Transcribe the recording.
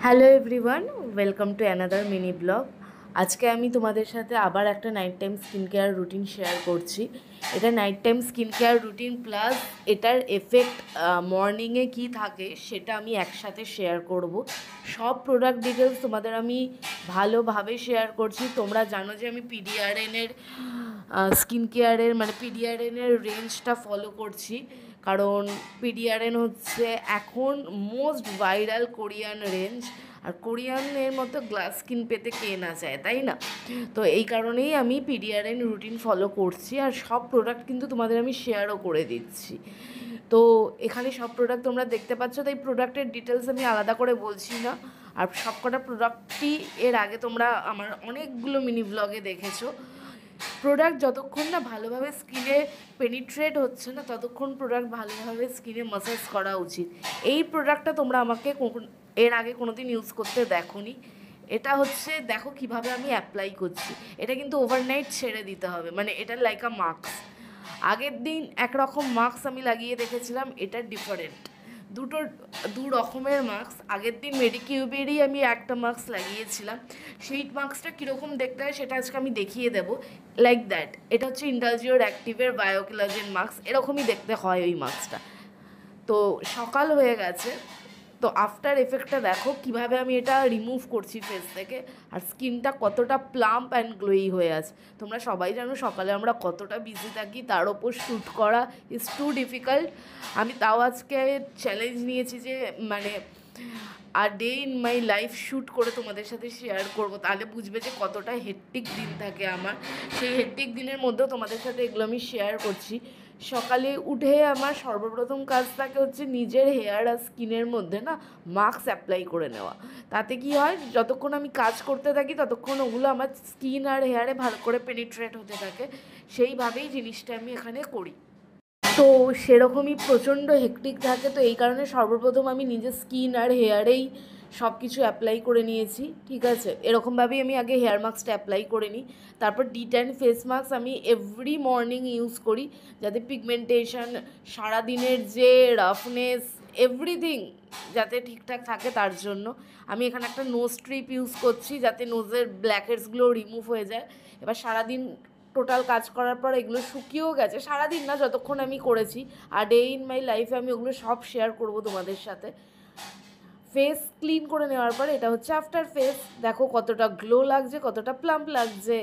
Hello everyone, welcome to another mini blog. আজকে আমি তোমাদের সাথে আবার একটা night time skin care routine share করছি। এটা night time skin care routine plus এটার এফেক্ট মর্নিংয়ে কী থাকে সেটা আমি একসাথে শেয়ার করব। সব প্রোডাক্ট ডিটেলস তোমাদের আমি ভালোভাবে শেয়ার করছি। তোমরা জানো যে আমি পিডিআরএনের স্কিন কেয়ারের পিডিআরএনের রেঞ্জটা ফলো করছি, কারণ পিডিআরএন হচ্ছে এখন মোস্ট ভাইরাল কোরিয়ান রেঞ্জ। আর কোরিয়ানের মতো গ্লাস স্কিন পেতে কে না চায়, তাই না? তো এই কারণেই আমি পিডিআরএন রুটিন ফলো করছি, আর সব প্রোডাক্ট কিন্তু তোমাদের আমি শেয়ারও করে দিচ্ছি। তো এখানে সব প্রোডাক্ট তোমরা দেখতে পাচ্ছ, তাই প্রোডাক্টের ডিটেলস আমি আলাদা করে বলছি না। আর সবকটা প্রোডাক্টই এর আগে তোমরা আমার অনেকগুলো মিনি ব্লগে দেখেছো। প্রোডাক্ট যতক্ষণ না ভালোভাবে স্কিনে পেনিট্রেট হচ্ছে না, ততক্ষণ প্রোডাক্ট ভালোভাবে স্কিনে ম্যাসাজ করা উচিত। এই প্রোডাক্টটা তোমরা আমাকে এর আগে কোনোদিন ইউজ করতে দেখোনি। এটা হচ্ছে, দেখো কিভাবে আমি অ্যাপ্লাই করছি। এটা কিন্তু ওভারনাইট ছেড়ে দিতে হবে, এটা লাইক আ মাস্ক। আগের দিন একরকম মাস্ক আমি লাগিয়ে দেখেছিলাম, এটা ডিফারেন্ট। দু রকমের মাস্ক। আগের দিন মেডিকিউবেরই আমি একটা মাস্ক লাগিয়েছিলাম। সেই মাস্কটা কীরকম দেখতে হয় সেটা আজকে আমি দেখিয়ে দেবো। লাইক দ্যাট, এটা হচ্ছে ইন্ডালজিওর অ্যাক্টিভের বায়োকোলাজেন মাস্ক। এরকমই দেখতে হয় ওই মাস্কটা। তো সকাল হয়ে গেছে, তো আফটার এফেক্টটা দেখো কিভাবে আমি এটা রিমুভ করছি ফেস থেকে, আর স্কিনটা কতটা প্লাম্প অ্যান্ড গ্লোয়ি হয়ে আছে। তোমরা সবাই জানো সকালে আমরা কতটা বিজি থাকি, তার ওপর শ্যুট করা ইজ টু ডিফিকাল্ট। আমি তাও আজকে চ্যালেঞ্জ নিয়েছি যে আর day in my life shoot করে তোমাদের সাথে শেয়ার করবো, তাহলে বুঝবে যে কতটা হেক্টিক দিন থাকে আমার। সেই হেক্টিক দিনের মধ্যেও তোমাদের সাথে এগুলো আমি শেয়ার করছি। সকালে উঠে আমার সর্বপ্রথম কাজ থাকে হচ্ছে নিজের হেয়ার আর স্কিনের মধ্যে মাস্ক অ্যাপ্লাই করে নেওয়া। তাতে কি হয়, যতক্ষণ আমি কাজ করতে থাকি ততক্ষণ ওগুলো আমার স্কিন আর হেয়ারে ভালো করে পেনিট্রেট হতে থাকে। সেইভাবেই জিনিসটা আমি এখানে করি। তো সেরকমই প্রচণ্ড হেক্টিক থাকে, তো এই কারণে সর্বপ্রথম আমি নিজের স্কিন আর হেয়ারেই সব কিছু অ্যাপ্লাই করে নিয়েছি। ঠিক আছে, এরকমভাবেই আমি আগে হেয়ার মাস্কটা অ্যাপ্লাই করে নিই। তারপর D10 ফেস মাস্ক আমি এভরি মর্নিং ইউজ করি, যাতে পিগমেন্টেশন, সারাদিনের যে রাফনেস, এভরিথিং যাতে ঠিকঠাক থাকে তার জন্য। আমি এখানে একটা নোজ স্ট্রিপ ইউজ করছি, যাতে নোজের ব্ল্যাকহেডসগুলো রিমুভ হয়ে যায়। এবার সারাদিন টোটাল কাজ করার পর এগুলো শুকিয়েও গেছে, সারাদিন না, যতক্ষণ আমি করেছি। আর ডে ইন মাই লাইফে আমি ওগুলো সব শেয়ার করব তোমাদের সাথে। ফেস ক্লিন করে নেওয়ার পর এটা হচ্ছে আফটার ফেস। দেখো কতটা গ্লো লাগছে, কতটা প্লাম্প লাগছে।